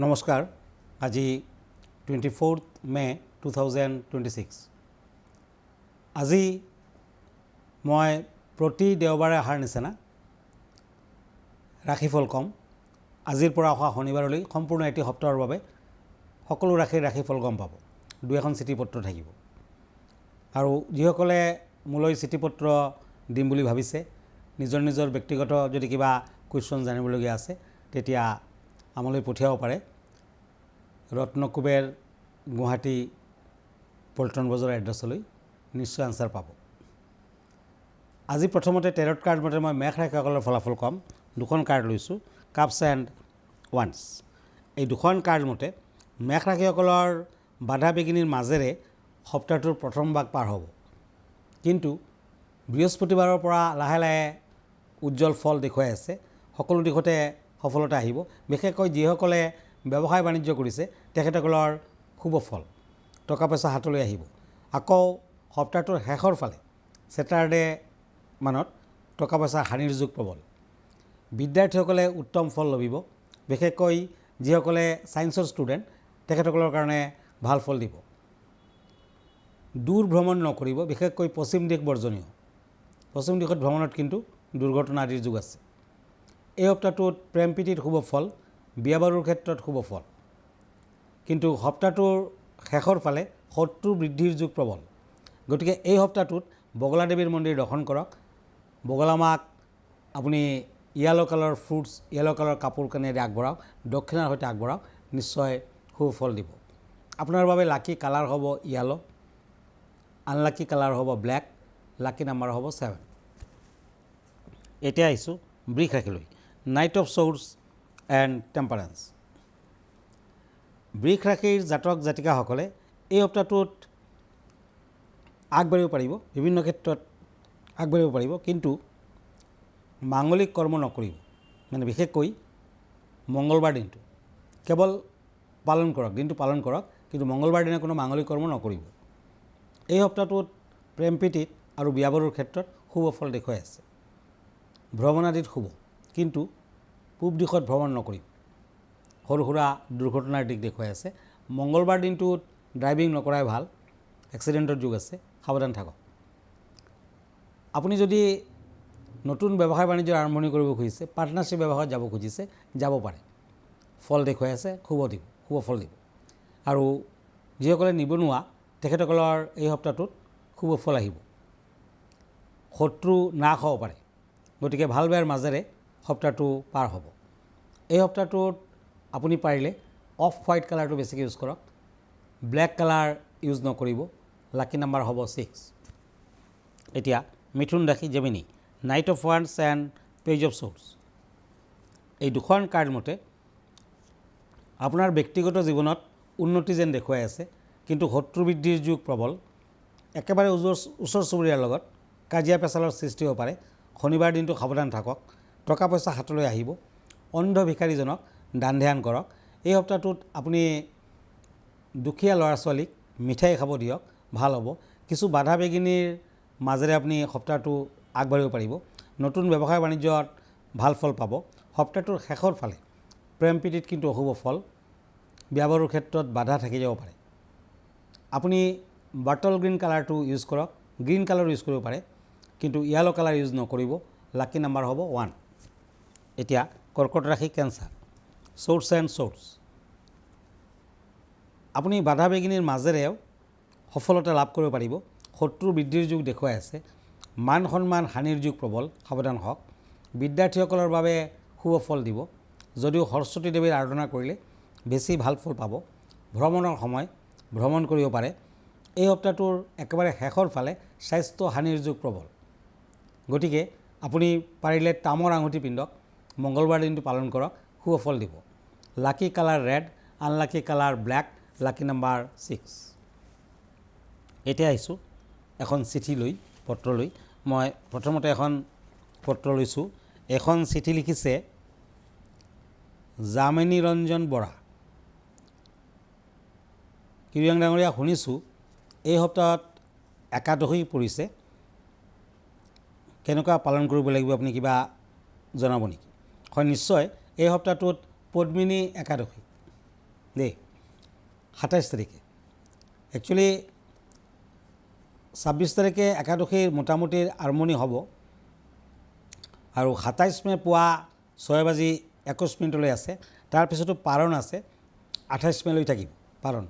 নমস্কাৰ আজি 24 মে 2026 আজি মই প্ৰতি দেওবাৰে অহাৰ নিচিনা ৰাশিফল কম আজিৰ পৰা অহা শনিবাৰলৈ সম্পূৰ্ণ এটি সপ্তাহৰ বাবে সকলো ৰাশিফল গম পাব দুই এখন চিঠিপত্ৰ থাকিব আৰু যিসকলে মোলৈ চিঠিপত্ৰ দিম বুলি ভাবিছে নিজৰ ব্যক্তিগত যদি কিবা কুৱেশ্যন জানিবলগীয়া আছে তেতিয়া আমলৈ পঠিয়াব পাৰে ৰত্নকুবেৰ গুৱাহাটী পল্টন বজাৰ এড্ৰেছলৈ নিশ্চয় আনসাৰ পাব আজি প্ৰথমতে টেৰট কাৰ্ড মতে মই মেঘ ৰাশিসকলৰ ফলাফল কম দুখন কাৰ্ড লৈছোঁ কাপছ এণ্ড ওৱান্স এই দুখন কাৰ্ড মতে মেঘ ৰাশিসকলৰ বাধা বিঘিনিৰ মাজেৰে সপ্তাহটোৰ প্ৰথম ভাগ পাৰ হ'ব কিন্তু বৃহস্পতিবাৰৰ পৰা লাহে লাহে উজ্জ্বল ফল দেখুৱাই আছে সকলো দিশতে সফলতা আহিব বিশেষকৈ যিসকলে ব্যৱসায় বাণিজ্য কৰিছে তেখেতসকলৰ শুভ ফল টকা পইচা হাতলৈ আহিব আকৌ সপ্তাহটোৰ শেষৰ ফালে ছেটাৰডে মানত টকা পইচা হানিৰ যোগ প্ৰবল বিদ্যাৰ্থীসকলে উত্তম ফল লভিব বিশেষকৈ যিসকলে সায়েন্সৰ ষ্টুডেণ্ট তেখেতসকলৰ কাৰণে ভাল ফল দিব দূৰ ভ্ৰমণ নকৰিব বিশেষকৈ পশ্চিম দিশ বৰ্জনীয় পশ্চিম দিশত ভ্ৰমণত কিন্তু দুৰ্ঘটনা আদিৰ যোগ আছে এই সপ্তাহটোত প্ৰেম প্ৰীতিৰ শুভ ফল বিয়া বাৰুৰ ক্ষেত্ৰত শুভ ফল কিন্তু সপ্তাহটোৰ শেষৰ ফালে শত্ৰু বৃদ্ধিৰ যোগ প্ৰবল গতিকে এই সপ্তাহটোত বগলা দেৱীৰ মন্দিৰ দৰ্শন কৰক বগলা মাক আপুনি yellow colour fruits yellow colour কাপোৰ কানিৰে আগবঢ়াওক দক্ষিণাৰ সৈতে আগবঢ়াওক নিশ্চয় শুভ ফল দিব আপোনাৰ বাবে লাকি কালাৰ হ'ব য়েলো আনলাকি কালাৰ হ'ব ব্লেক লাকি নাম্বাৰ হ'ব 7 এতিয়া আহিছোঁ বৃষ ৰাশিলৈ নাইট অফ স'ৰ্ডছ এণ্ড টেম্পাৰেন্স বৃষ ৰাশিৰ জাতক জাতিকাসকলে এই সপ্তাহটোত আগবাঢ়িব পাৰিব বিভিন্ন ক্ষেত্ৰত আগবাঢ়িব পাৰিব কিন্তু মাংগলিক কৰ্ম নকৰিব মানে বিশেষকৈ মংগলবাৰ দিনটো কেৱল পালন কৰক দিনটো পালন কৰক কিন্তু মংগলবাৰ দিনা কোনো মাংগলিক কৰ্ম নকৰিব এই সপ্তাহটোত প্ৰেম প্ৰীতিত আৰু বিয়া বাৰুৰ ক্ষেত্ৰত শুভ ফল দেখুৱাই আছে ভ্ৰমণ আদিত শুভ কিন্তু পূব দিশত ভ্ৰমণ নকৰিব সৰু সুৰা দুৰ্ঘটনাৰ দিশ দেখুৱাই আছে মংগলবাৰ দিনটোত ড্ৰাইভিং নকৰাই ভাল এক্সিডেণ্টৰ যোগ আছে সাৱধান থাকক আপুনি যদি নতুন ব্যৱসায় বাণিজ্যৰ আৰম্ভণি কৰিব খুজিছে পাৰ্টনাৰশ্বিপ ব্যৱসায়ত যাব খুজিছে যাব পাৰে ফল দেখুৱাই আছে শুভ ফল দিব আৰু যিসকলে নিবনুৱা তেখেতসকলৰ এই সপ্তাহটোত শুভ ফল আহিব শত্ৰু নাশ হ'ব পাৰে গতিকে ভাল বেয়াৰ মাজেৰে সপ্তাহটো পাৰ হ'ব এই সপ্তাহটোত আপুনি পাৰিলে অফ হোৱাইট কালাৰটো বেছিকৈ ইউজ কৰক ব্লেক কালাৰ ইউজ নকৰিব লাকি নাম্বাৰ হ'ব 6 এতিয়া মিথুন ৰাশি জেমিনি নাইট অফ ওৱান্স এণ্ড পেজ অফ স'ৰ্ডছ এই দুখন কাৰ্ড মতে আপোনাৰ ব্যক্তিগত জীৱনত উন্নতি যেন দেখুৱাই আছে কিন্তু শত্ৰু বৃদ্ধিৰ যুগ প্ৰবল একেবাৰে ওচৰ চুবুৰীয়াৰ লগত কাজিয়া পেচালৰ সৃষ্টি হ'ব পাৰে শনিবাৰ দিনটো সাৱধান থাকক টকা পইচা হাতলৈ আহিব অন্ধ ভিখাৰীজনক দান ধ্যান কৰক এই সপ্তাহটোত আপুনি দুখীয়া ল'ৰা ছোৱালীক মিঠাই খাব দিয়ক ভাল হ'ব কিছু বাধা বিঘিনিৰ মাজেৰে আপুনি সপ্তাহটো আগবাঢ়িব পাৰিব নতুন ব্যৱসায় বাণিজ্যত ভাল ফল পাব সপ্তাহটোৰ শেষৰ ফালে প্ৰেম প্ৰীতিত কিন্তু অশুভ ফল বিয়া বাৰুৰ ক্ষেত্ৰত বাধা থাকি যাব পাৰে আপুনি বাটল গ্ৰীণ কালাৰটো ইউজ কৰক গ্ৰীণ কালাৰ ইউজ কৰিব পাৰে কিন্তু য়েলো কালাৰ ইউজ নকৰিব লাকি নাম্বাৰ হ'ব 1 এতিয়া কৰ্কট ৰাশি কেঞ্চাৰ স'ৰ্ডছ এণ্ড স'ৰ্ডছ আপুনি বাধা বিঘিনিৰ মাজেৰেও সফলতা লাভ কৰিব পাৰিব শত্ৰু বৃদ্ধিৰ যুগ দেখুৱাই আছে মান সন্মান হানিৰ যুগ প্ৰবল সাৱধান হওক বিদ্যাৰ্থীসকলৰ বাবে শুভ ফল দিব যদিও সৰস্বতী দেৱীৰ আৰাধনা কৰিলে বেছি ভাল ফল পাব ভ্ৰমণৰ সময় ভ্ৰমণ কৰিব পাৰে এই সপ্তাহটোৰ একেবাৰে শেষৰ ফালে স্বাস্থ্য হানিৰ যুগ প্ৰবল গতিকে আপুনি পাৰিলে তামৰ আঙুঠি পিন্ধক মংগলবাৰ দিনটো পালন কৰক শুভ ফল দিব lucky colour red unlucky colour black lucky number 6 এতিয়া আহিছোঁ এখন চিঠি লৈ পত্ৰ লৈ মই প্ৰথমতে এখন পত্ৰ লৈছোঁ এখন চিঠি লিখিছে যামিনী ৰঞ্জন বৰা কিৰিয়াং ডাঙৰীয়া শুনিছোঁ এই সপ্তাহত একাদশী পৰিছে কেনেকুৱা পালন কৰিব লাগিব আপুনি কিবা জনাব নেকি হয় নিশ্চয় এই সপ্তাহটোত পদ্মিনী একাদশী দেই 27 তাৰিখে একচুৱেলি 26 তাৰিখে একাদশীৰ মোটামুটি আৰম্ভণি হ'ব আৰু 27 মে পুৱা 6:21 আছে। তাৰপিছতো পাৰণ আছে, 28 মেলৈ থাকিব পাৰণ।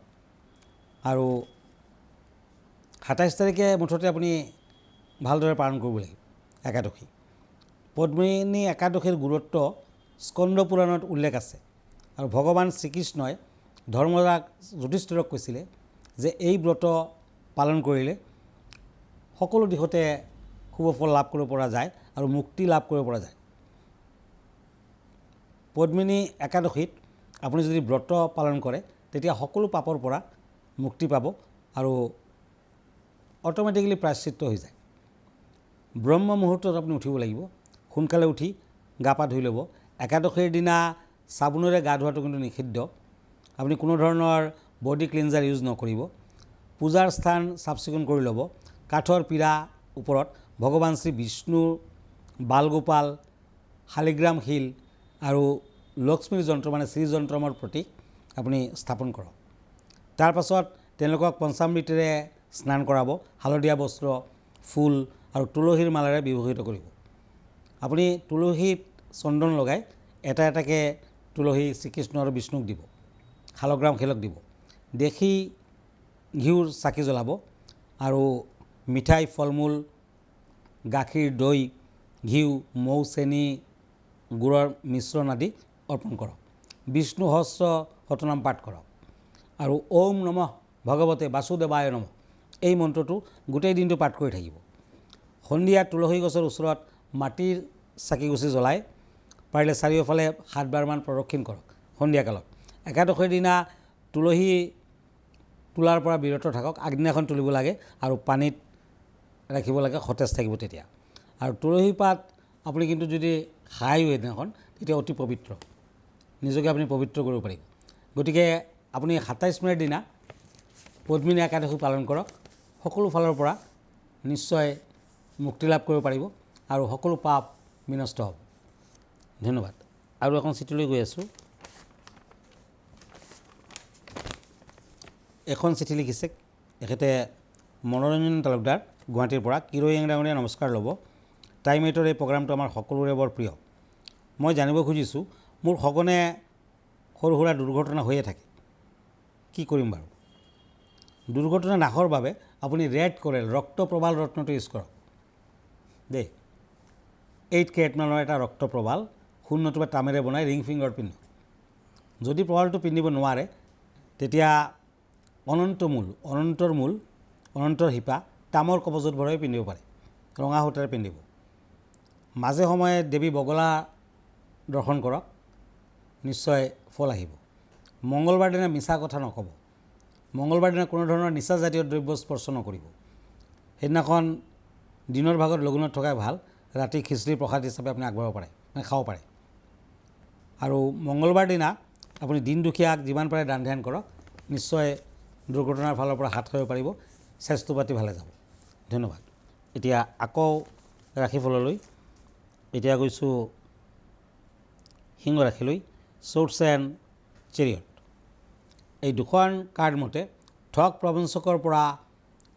আৰু 27 তাৰিখে মুঠতে আপুনি ভালদৰে পালন কৰিব লাগিব একাদশী। পদ্মিনী একাদশীৰ গুৰুত্ব স্কন্দ পুৰাণত উল্লেখ আছে আৰু ভগৱান শ্ৰীকৃষ্ণই ধৰ্মৰাজ যুধিষ্ঠিৰক কৈছিলে যে এই ব্ৰত পালন কৰিলে সকলো দিশতে শুভ ফল লাভ কৰিব পৰা যায় আৰু মুক্তি লাভ কৰিব পৰা যায়। পদ্মিনী একাদশীত আপুনি যদি ব্ৰত পালন কৰে তেতিয়া সকলো পাপৰ পৰা মুক্তি পাব আৰু অট'মেটিকেলি প্ৰায়শ্চিত্ত হৈ যায়। ব্ৰহ্ম মুহূৰ্তত আপুনি উঠিব লাগিব, সোনকালে উঠি গা পা ধুই ল'ব। একাদশীৰ দিনা চাবোনেৰে গা ধোৱাটো কিন্তু নিষিদ্ধ। আপুনি কোনো ধৰণৰ বডি ক্লিনজাৰ ইউজ নকৰিব। পূজাৰ স্থান চাফ চিকুণ কৰি ল'ব। কাঠৰ পীৰা ওপৰত ভগৱান শ্ৰী বিষ্ণুৰ বালগোপাল, শালিগ্ৰাম শিল আৰু লক্ষ্মীৰ যন্ত্ৰ মানে শ্ৰীযন্ত্ৰমৰ প্ৰতীক আপুনি স্থাপন কৰক। তাৰ পাছত তেওঁলোকক পঞ্চামৃতেৰে স্নান কৰাব, হালধীয়া বস্ত্ৰ, ফুল আৰু তুলসীৰ মালাৰে বিভূষিত কৰিব। আপুনি তুলসীত চন্দন লগাই এটা এটাকৈ তুলসী শ্ৰীকৃষ্ণ আৰু বিষ্ণুক দিব, শালগ্ৰাম শিলক দিব। দেশী ঘিউৰ চাকি জ্বলাব আৰু মিঠাই, ফল মূল, গাখীৰ, দৈ, ঘিউ, মৌ, চেনি, গুড়ৰ মিশ্ৰণ আদি অৰ্পণ কৰক। বিষ্ণু সহস্ৰ শতনাম পাঠ কৰক আৰু ওম নমঃ ভগৱতে বাসুদেৱায় নমঃ এই মন্ত্ৰটো গোটেই দিনটো পাঠ কৰি থাকিব। সন্ধিয়া তুলসী গছৰ ওচৰত মাটিৰ চাকিগছি জ্বলাই পাৰিলে চাৰিওফালে 7 বাৰমান প্ৰদক্ষিণ কৰক সন্ধিয়া কালত। একাদশীৰ দিনা তুলসী তোলাৰ পৰা বিৰত থাকক। আগদিনাখন তুলিব লাগে আৰু পানীত ৰাখিব লাগে, সতেজ থাকিব তেতিয়া। আৰু তুলসী পাত আপুনি কিন্তু যদি খায়ো সেইদিনাখন তেতিয়া অতি পবিত্ৰ, নিজকে আপুনি পবিত্ৰ কৰিব পাৰিব। গতিকে আপুনি 27 মেৰ দিনা পদ্মিনী একাদশী পালন কৰক। সকলো ফালৰ পৰা নিশ্চয় মুক্তি লাভ কৰিব পাৰিব আৰু সকলো পাপ বিনষ্ট হ'ব। ধন্যবাদ। আৰু এখন চিঠিলৈ গৈ আছোঁ। এখন চিঠি লিখিছে এখেতে মনোৰঞ্জন তালুকদাৰ গুৱাহাটীৰ পৰা। কিৰৈ ডাঙৰীয়া নমস্কাৰ ল'ব। টাইম 8ৰ এই প্ৰগ্ৰামটো আমাৰ সকলোৰে বৰ প্ৰিয়। মই জানিব খুজিছোঁ মোৰ সঘনে সৰু সুৰা দুৰ্ঘটনা হৈয়ে থাকে, কি কৰিম বাৰু? দুৰ্ঘটনা নাশৰ বাবে আপুনি ৰেড কোৰেল ৰক্ত প্ৰবাল ৰত্নটো ইউজ কৰক দেই। 8 কেৰেট মানৰ এটা ৰক্ত প্ৰবাল সোণ নতুবা তামেৰে বনাই ৰিং ফিংগাৰত পিন্ধক। যদি প্ৰবালটো পিন্ধিব নোৱাৰে তেতিয়া অনন্তৰ মূল, অনন্তৰ শিপা তামৰ কবজত ভৰাই পিন্ধিব পাৰে, ৰঙা সূতাৰে পিন্ধিব। মাজে সময়ে দেৱী বগলা দৰ্শন কৰক, নিশ্চয় ফল আহিব। মঙ্গলবাৰ দিনা মিছা কথা নক'ব। মঙ্গলবাৰ দিনা কোনো ধৰণৰ নিচাজাতীয় দ্ৰব্য স্পৰ্শ নকৰিব। সেইদিনাখন দিনৰ ভাগত লঘোণত থকাই ভাল। ৰাতি খিচিৰি প্ৰসাদ হিচাপে আপুনি আগবঢ়াব পাৰে, মানে খাব পাৰে। আৰু মঙ্গলবাৰ দিনা আপুনি দিন দুখীয়াক যিমান পাৰে দান ধ্যান কৰক, নিশ্চয় দুৰ্ঘটনাৰ ফালৰ পৰা হাত সাৰিব পাৰিব, স্বাস্থ্য পাতি ভালে যাব। ধন্যবাদ। এতিয়া আকৌ ৰাশিফললৈ। এতিয়া গৈছোঁ সিংহ ৰাশিলৈ। চৰ্টছ এণ্ড চেৰিয়ট এই দুখন কাৰ্ড মতে ঠগ প্ৰবঞ্চকৰ পৰা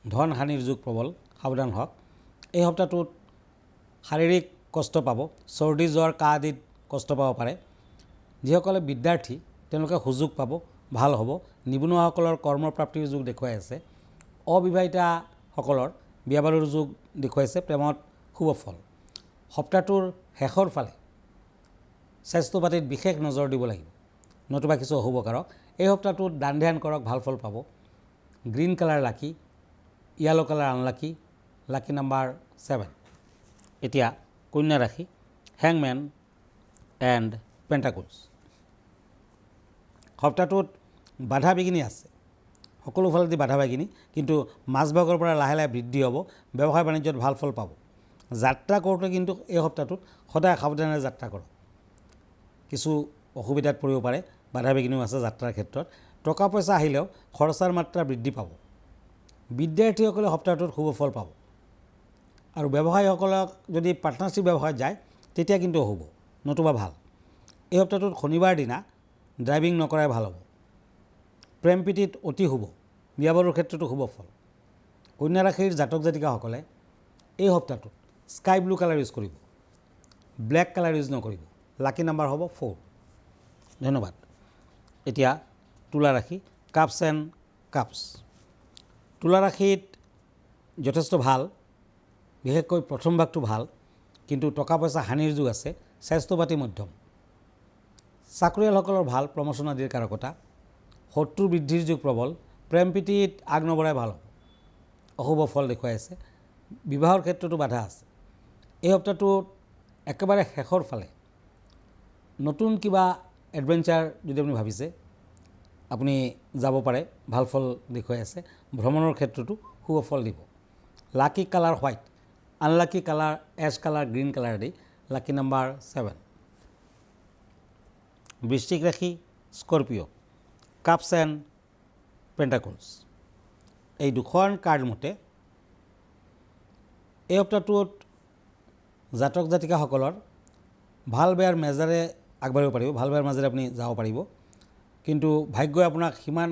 ধন হানিৰ যুগ প্ৰবল, সাৱধান হওক। এই সপ্তাহটোত শাৰীৰিক কষ্ট পাব, চৰ্দি জ্বৰ কাহ আদিত কষ্ট পাব পাৰে। যিসকলে বিদ্যাৰ্থী তেওঁলোকে সুযোগ পাব, ভাল হ'ব। নিবনুৱাসকলৰ কৰ্মপ্ৰাপ্তিৰ যুগ দেখুৱাই আছে। অবিবাহিতাসকলৰ বিয়া বাৰুৰ যুগ দেখুৱাইছে, প্ৰেমত শুভ ফল। সপ্তাহটোৰ শেষৰ ফালে স্বাস্থ্য পাতিত বিশেষ নজৰ দিব লাগিব, নতুবা কিছু অশুভ কাৰক। এই সপ্তাহটোত দান ধ্যান কৰক, ভাল ফল পাব। গ্ৰীণ কালাৰ লাকি, য়েলো কালাৰ আনলাকি, লাকি নাম্বাৰ 7। এতিয়া কন্যা ৰাশি। হেংমেন এণ্ড পেণ্টাকলছ। সপ্তাহটোত বাধা বিঘিনি আছে, সকলো ফালেদি বাধা বিঘিনি, কিন্তু মাজভাগৰ পৰা লাহে লাহে বৃদ্ধি হ'ব। ব্যৱসায় বাণিজ্যত ভাল ফল পাব। যাত্ৰা কৰোঁতে কিন্তু এই সপ্তাহটোত সদায় সাৱধানেৰে যাত্ৰা কৰক। কিছু অসুবিধাত পৰিব পাৰে, বাধা বিঘিনিও আছে যাত্ৰাৰ ক্ষেত্ৰত। টকা পইচা আহিলেও খৰচাৰ মাত্ৰা বৃদ্ধি পাব। বিদ্যাৰ্থীসকলে সপ্তাহটোত শুভ ফল পাব। আৰু ব্যৱসায়ীসকলক যদি পাৰ্টনাৰশ্বিপ ব্যৱসায়ত যায় তেতিয়া কিন্তু অশুভ, নতুবা ভাল। এই সপ্তাহটোত শনিবাৰ দিনা ড্ৰাইভিং নকৰাই ভাল হ'ব। প্ৰেম প্ৰীতিত অতি শুভ, বিয়া বাৰুৰ ক্ষেত্ৰতো শুভ ফল। কন্যা ৰাশিৰ জাতক জাতিকাসকলে এই সপ্তাহটোত স্কাই ব্লু কালাৰ ইউজ কৰিব, ব্লেক কালাৰ ইউজ নকৰিব। লাকি নাম্বাৰ হ'ব 4। ধন্যবাদ। এতিয়া তুলা ৰাশি, কাপছ এণ্ড কাপছ। তুলা ৰাশিত যথেষ্ট ভাল, বিশেষকৈ প্ৰথম ভাগটো ভাল, কিন্তু টকা পইচা হানিৰ যোগ আছে। স্বাস্থ্য পাতি মধ্যম। চাকৰিয়ালসকলৰ ভাল, প্ৰমোচন আদিৰ কাৰকতা। শত্ৰু বৃদ্ধিৰ যুগ প্ৰবল। প্ৰেম প্ৰীতিত আগ নবঢ়াই ভাল হ'ব, অশুভ ফল দেখুৱাই আছে। বিবাহৰ ক্ষেত্ৰতো বাধা আছে। এই সপ্তাহটোত একেবাৰে শেষৰ ফালে নতুন কিবা এডভেঞ্চাৰ যদি আপুনি ভাবিছে, আপুনি যাব পাৰে, ভাল ফল দেখুৱাই আছে। ভ্ৰমণৰ ক্ষেত্ৰতো শুভ ফল দিব। Lucky colour white, unlucky colour ash colour, green colour আদি। Lucky number 7। বৃশ্চিক ৰাশি, স্কৰপিঅ', কাপছ এণ্ড পেণ্টাকলছ। এই দুখন কাৰ্ড মতে এই সপ্তাহটোত জাতক জাতিকাসকলৰ ভাল বেয়াৰ মেজাৰে আগবাঢ়িব পাৰিব, ভাল বেয়াৰ মাজেৰে আপুনি যাব পাৰিব, কিন্তু ভাগ্যই আপোনাক সিমান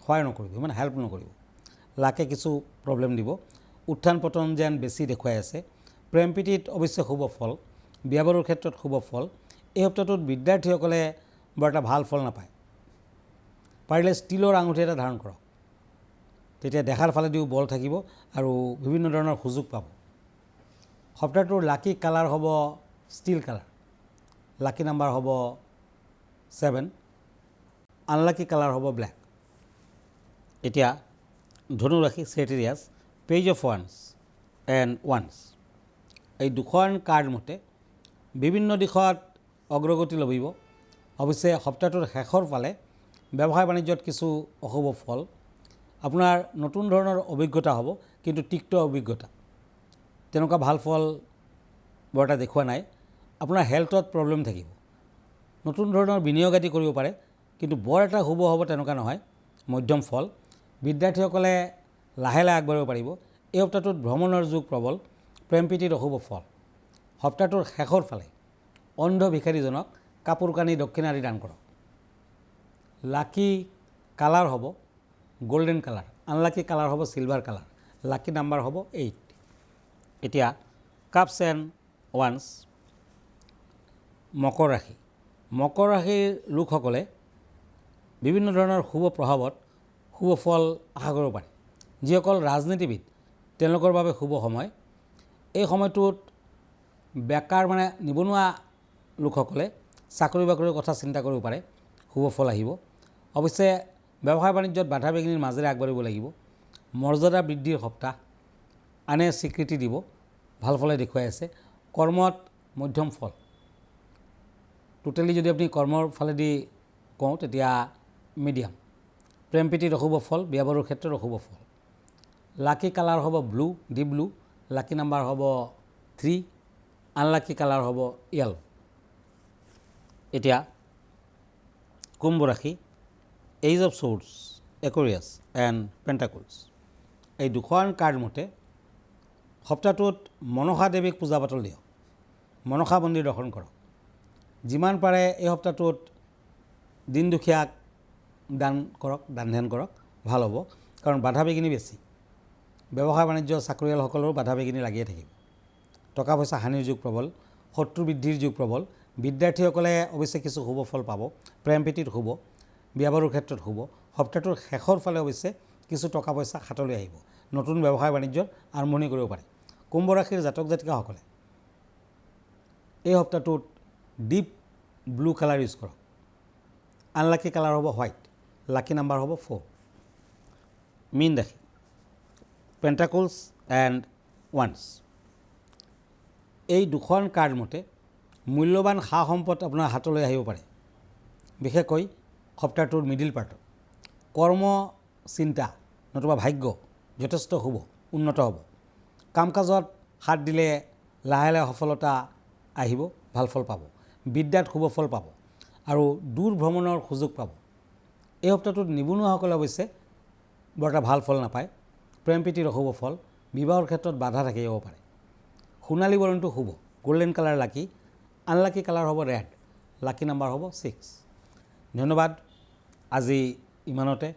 সহায় নকৰিব, সিমান হেল্প নকৰিব। লাকে কিছু প্ৰব্লেম দিব। উত্থান পতন যেন বেছি দেখুৱাই আছে। প্ৰেম প্ৰীতিত অৱশ্যে শুভ ফল, বিয়া বাৰুৰ ক্ষেত্ৰত শুভ ফল। এই সপ্তাহটোত বিদ্যাৰ্থীসকলে বৰ এটা ভাল ফল নাপায়। পাৰিলে ষ্টীলৰ আঙুঠি এটা ধাৰণ কৰক, তেতিয়া দেখাৰ ফালেদিও বল থাকিব আৰু বিভিন্ন ধৰণৰ সুযোগ পাব। সপ্তাহটোৰ লাকি কালাৰ হ'ব ষ্টীল কালাৰ। লাকি নাম্বাৰ হ'ব 7। আনলাকি কালাৰ হ'ব ব্লেক। এতিয়া ধনু ৰাশি, ছেজিটেৰিয়াছ, পেজ অফ ওৱান্স এণ্ড ওৱান্স। এই দুখন কাৰ্ড মতে বিভিন্ন দিশত অগ্ৰগতি লভিব। অৱশ্যে সপ্তাহটোৰ শেষৰ ফালে ব্যৱসায় বাণিজ্যত কিছু অশুভ ফল। আপোনাৰ নতুন ধৰণৰ অভিজ্ঞতা হ'ব, কিন্তু তিক্ত অভিজ্ঞতা, তেনেকুৱা ভাল ফল বৰ এটা দেখুওৱা নাই। আপোনাৰ হেল্থত প্ৰব্লেম থাকিব। নতুন ধৰণৰ বিনিয়োগ আদি কৰিব পাৰে, কিন্তু বৰ এটা শুভ হ'ব তেনেকুৱা নহয়, মধ্যম ফল। বিদ্যাৰ্থীসকলে লাহে লাহে আগবাঢ়িব পাৰিব। এই সপ্তাহটোত ভ্ৰমণৰ যুগ প্ৰবল। প্ৰেম প্ৰীতিত অশুভ ফল। সপ্তাহটোৰ শেষৰ ফালে অন্ধ ভিখাৰীজনক কাপোৰ কানি দক্ষিণা আদি দান কৰক। লাকি কালাৰ হ'ব গোল্ডেন কালাৰ। আনলাকি কালাৰ হ'ব চিলভাৰ কালাৰ। লাকি নাম্বাৰ হ'ব 8। এতিয়া কাপছ এণ্ড ওৱান্স। মকৰ ৰাশি। মকৰ ৰাশিৰ লোকসকলে বিভিন্ন ধৰণৰ শুভ প্ৰভাৱত শুভ ফল আশা কৰিব পাৰে। যিসকল ৰাজনীতিবিদ, তেওঁলোকৰ বাবে শুভ সময়। এই সময়টোত বেকাৰ নিবনুৱা লোকসকলে চাকৰি বাকৰিৰ কথা চিন্তা কৰিব পাৰে, শুভ ফল আহিব। অৱশ্যে ব্যৱসায় বাণিজ্যত বাধা বিঘিনিৰ মাজেৰে আগবাঢ়িব লাগিব। মৰ্যাদা বৃদ্ধিৰ সপ্তাহ, আনে স্বীকৃতি দিব, ভাল ফলে দেখুৱাই আছে। কৰ্মত মধ্যম ফল। টোটেলি যদি আপুনি কৰ্মৰ ফালেদি কওঁ তেতিয়া মিডিয়াম। প্ৰেম প্ৰীতিত অশুভ ফল, বিয়া বাৰুৰ ক্ষেত্ৰত অশুভ ফল। লাকি কালাৰ হ'ব ব্লু, ডিপ ব্লু। লাকি নাম্বাৰ হ'ব 3। আনলাকি কালাৰ হ'ব য়েল্লো। এতিয়া কুম্ভ ৰাশি, এইজ অফ শ্বৰ্ডছ, একুৰিয়াছ এণ্ড পেণ্টাকলছ। এই দুখন কাৰ্ড মতে সপ্তাহটোত মনসা দেৱীক পূজা পাতল দিয়ক, মনসা মন্দিৰ দৰ্শন কৰক। যিমান পাৰে এই সপ্তাহটোত দিন দুখীয়াক দান কৰক, দান ধ্যান কৰক, ভাল হ'ব। কাৰণ বাধা বিঘিনি বেছি। ব্যৱসায় বাণিজ্য চাকৰিয়ালসকলৰো বাধা বিঘিনি লাগিয়ে থাকিব। টকা পইচা হানিৰ যুগ প্ৰবল, শত্ৰু বৃদ্ধিৰ যুগ প্ৰবল। বিদ্যাৰ্থীসকলে অৱশ্যে কিছু শুভ ফল পাব। প্ৰেম প্ৰীতিত শুভ, বিয়া বাৰুৰ ক্ষেত্ৰত শুভ। সপ্তাহটোৰ শেষৰ ফালে অৱশ্যে কিছু টকা পইচা হাতলৈ আহিব। নতুন ব্যৱসায় বাণিজ্যৰ আৰম্ভণি কৰিব পাৰে। কুম্ভ ৰাশিৰ জাতক জাতিকাসকলে এই সপ্তাহটোত ডিপ ব্লু কালাৰ ইউজ কৰক। আনলাকি কালাৰ হ'ব হোৱাইট। লাকি নাম্বাৰ হ'ব 4। মীন ৰাশি, পেণ্টাকলছ এণ্ড ওৱান্স। এই দুখন কাৰ্ড মতে মূল্যৱান সা সম্পদ আপোনাৰ হাতলৈ আহিব পাৰে, বিশেষকৈ সপ্তাহটোৰ মিডিল পাৰ্টত। কৰ্ম চিন্তা নতুবা ভাগ্য যথেষ্ট শুভ, উন্নত হ'ব। কাম কাজত হাত দিলে লাহে লাহে সফলতা আহিব, ভাল ফল পাব। বিদ্যাত শুভ ফল পাব আৰু দূৰ ভ্ৰমণৰ সুযোগ পাব। এই সপ্তাহটোত নিবনুৱাসকলে অৱশ্যে বৰ এটা ভাল ফল নাপায়। প্ৰেম প্ৰীতিৰ অশুভ ফল, বিবাহৰ ক্ষেত্ৰত বাধা থাকিব পাৰে। সোণালী বৰণটো শুভ, গোল্ডেন কালাৰ লাকি। আনলাকি কালাৰ হ'ব ৰেড। লাকি নাম্বাৰ হ'ব 6। ধন্যবাদ। আজি ইমানতে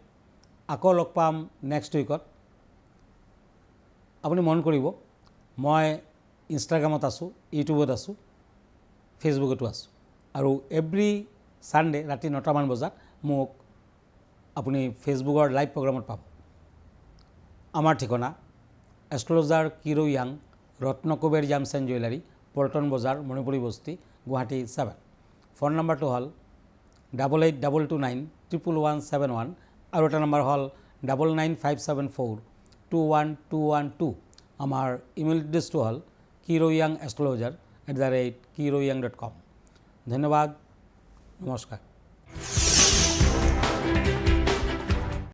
আকৌ লগ পাম নেক্সট উইকত। আপুনি মন কৰিব মই ইনষ্টাগ্ৰামত আছোঁ, ইউটিউবত আছোঁ, ফেচবুকতো আছোঁ আৰু এভৰি ছানডে ৰাতি 9টামান বজাত মোক আপুনি ফেচবুকৰ লাইভ প্ৰগ্ৰামত পাব। আমাৰ ঠিকনা এষ্ট্ৰলজাৰ কিৰো য়াং, Ratnakuber gems and jewellery, Paltan Bazaar, Manipuri বস্তি, গুৱাহাটী 7। ফোন নম্বৰটো হ'ল 8822911171 আৰু এটা নম্বৰ হ'ল 9957421212। আমাৰ ইমেইল এড্ৰেছটো হ'ল kiroyangastrologer@kiroyang.com। ধন্যবাদ, নমস্কাৰ।